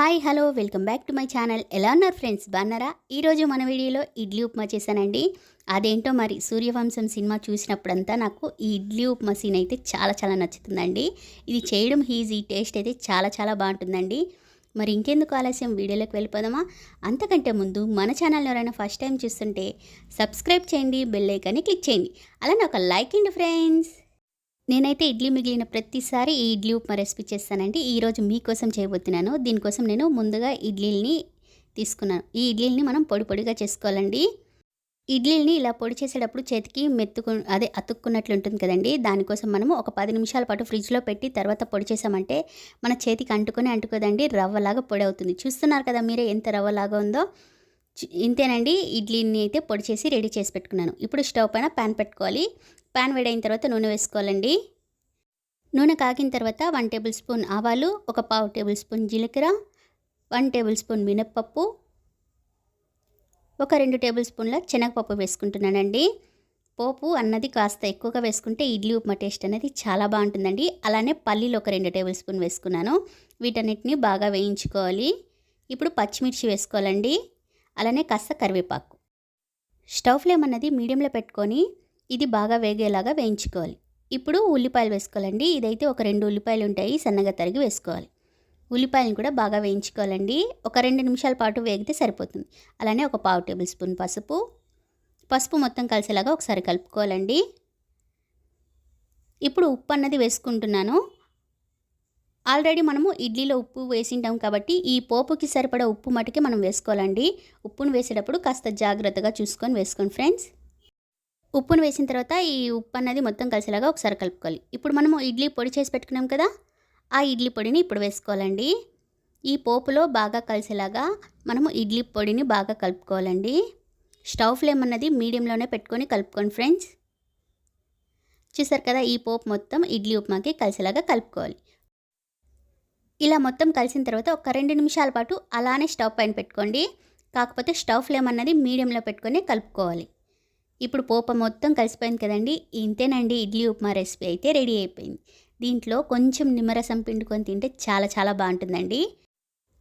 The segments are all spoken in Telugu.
Hi hello welcome back to my channel. ఎలా ఉన్నారు ఫ్రెండ్స్, బాగున్నారా? ఈరోజు మన వీడియోలో ఇడ్లీ ఉప్మా చేశానండి. అదేంటో మరి సూర్యవంశం సినిమా చూసినప్పుడంతా నాకు ఈ ఇడ్లీ ఉప్మా సీన్ అయితే చాలా నచ్చుతుందండి. ఇది చేయడం ఈజీ, టేస్ట్ అయితే చాలా బాగుంటుందండి. మరి ఇంకెందుకు ఆలస్యం, వీడియోలోకి వెళ్ళిపోదామా? అంతకంటే ముందు మన ఛానల్ ఎవరైనా ఫస్ట్ టైం చూస్తుంటే సబ్స్క్రైబ్ చేయండి, బెల్ ఐకాన్ని క్లిక్ చేయండి, అలానే ఒక లైక్ అండి ఫ్రెండ్స్. నేనైతే ఇడ్లీ మిగిలిన ప్రతిసారి ఈ ఇడ్లీ ఉప్మా రెసిపీ చేస్తానండి. ఈరోజు మీకోసం చేయబోతున్నాను. దీనికోసం నేను ముందుగా ఇడ్లీని తీసుకున్నాను. ఈ ఇడ్లీని మనం పొడిగా చేసుకోవాలండి. ఇడ్లీని ఇలా పొడి చేసేటప్పుడు చేతికి అతుక్కున్నట్లు ఉంటుంది కదండి. దానికోసం మనము ఒక 10 నిమిషాల పాటు ఫ్రిడ్జ్లో పెట్టి తర్వాత పొడి చేసామంటే మన చేతికి అంటుకోదండి, రవ్వలాగా పొడి అవుతుంది. చూస్తున్నారు కదా మీరే ఎంత రవ్వలాగా ఉందో. ఇంతేనండి. ఇడ్లీని అయితే పొడి చేసి రెడీ చేసి పెట్టుకున్నాను. ఇప్పుడు స్టవ్ పైన ప్యాన్ పెట్టుకోవాలి. ప్యాన్ వేడైన తర్వాత నూనె వేసుకోవాలండి. నూనె కాగిన తర్వాత 1 టేబుల్ స్పూన్ ఆవాలు, ఒక 1/2 టేబుల్ స్పూన్ జీలకర్ర, 1 టేబుల్ స్పూన్ మినప్పప్పు, ఒక 2 టేబుల్ స్పూన్ల శనగపప్పు వేసుకుంటున్నానండి. పోపు అన్నది కాస్త ఎక్కువగా వేసుకుంటే ఇడ్లీ ఉప్మా టేస్ట్ అనేది చాలా బాగుంటుందండి. అలానే పల్లీలు ఒక 2 టేబుల్ స్పూన్ వేసుకున్నాను. వీటన్నిటిని బాగా వేయించుకోవాలి. ఇప్పుడు పచ్చిమిర్చి వేసుకోవాలండి. అలానే కాస్త కరివేపాకు. స్టవ్ ఫ్లేమ్ అన్నది మీడియంలో పెట్టుకొని ఇది బాగా వేగేలాగా వేయించుకోవాలి. ఇప్పుడు ఉల్లిపాయలు వేసుకోవాలండి. ఇదైతే ఒక 2 ఉల్లిపాయలు ఉంటాయి, సన్నగా తరిగి వేసుకోవాలి. ఉల్లిపాయలను కూడా బాగా వేయించుకోవాలండి. ఒక 2 నిమిషాల పాటు వేగితే సరిపోతుంది. అలానే ఒక 1/2 టేబుల్ స్పూన్ పసుపు మొత్తం కలిసేలాగా ఒకసారి కలుపుకోవాలండి. ఇప్పుడు ఉప్పు అన్నది వేసుకుంటున్నాను. ఆల్రెడీ మనము ఇడ్లీలో ఉప్పు వేసింటాం కాబట్టి ఈ పోపుకి సరిపడా ఉప్పు మటుకే మనం వేసుకోవాలండి. ఉప్పును వేసేటప్పుడు కాస్త జాగ్రత్తగా చూసుకొని వేసుకోండి ఫ్రెండ్స్. ఉప్పును వేసిన తర్వాత ఈ ఉప్పు అన్నది మొత్తం కలిసేలాగా ఒకసారి కలుపుకోవాలి. ఇప్పుడు మనము ఇడ్లీ పొడి చేసి పెట్టుకున్నాం కదా, ఆ ఇడ్లీ పొడిని ఇప్పుడు వేసుకోవాలండి. ఈ పోపులో బాగా కలిసేలాగా మనము ఇడ్లీ పొడిని బాగా కలుపుకోవాలండి. స్టవ్ ఫ్లేమ్ అన్నది మీడియంలోనే పెట్టుకొని కలుపుకోండి ఫ్రెండ్స్. చూసారు కదా, ఈ పోపు మొత్తం ఇడ్లీ ఉప్మాకి కలిసేలాగా కలుపుకోవాలి. ఇలా మొత్తం కలిసిన తర్వాత ఒక 2 నిమిషాల పాటు అలానే స్టవ్ పైన పెట్టుకోండి. కాకపోతే స్టవ్ ఫ్లేమ్ అన్నది మీడియంలో పెట్టుకొని కలుపుకోవాలి. ఇప్పుడు పోపు మొత్తం కలిసిపోయింది కదండి. ఇంతేనండి, ఇడ్లీ ఉప్మా రెసిపీ అయితే రెడీ అయిపోయింది. దీంట్లో కొంచెం నిమ్మరసం పిండుకొని తింటే చాలా బాగుంటుందండి.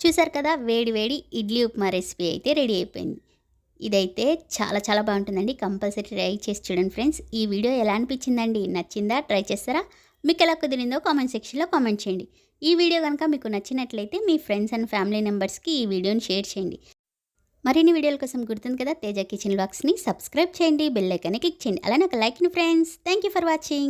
చూసారు కదా, వేడి ఇడ్లీ ఉప్మా రెసిపీ అయితే రెడీ అయిపోయింది. ఇదైతే చాలా బాగుంటుందండి. కంపల్సరీ ట్రై చేసి చూడండి ఫ్రెండ్స్. ఈ వీడియో ఎలా అనిపించిందండి? నచ్చిందా? ట్రై చేస్తారా? మీకు ఎలా కుదిరిందో కామెంట్ సెక్షన్లో కామెంట్ చేయండి. ఈ వీడియో కనుక మీకు నచ్చినట్లయితే మీ ఫ్రెండ్స్ అండ్ ఫ్యామిలీ మెంబర్స్కి ఈ వీడియోని షేర్ చేయండి. మరిన్ని వీడియోల కోసం గుర్తుంది కదా, తేజ కిచెన్ వ్లాగ్స్ని సబ్స్క్రైబ్ చేయండి, బెల్ ఐకాన్ని క్లిక్ చేయండి, అలానే ఒక లైక్ని friends. Thank you for watching.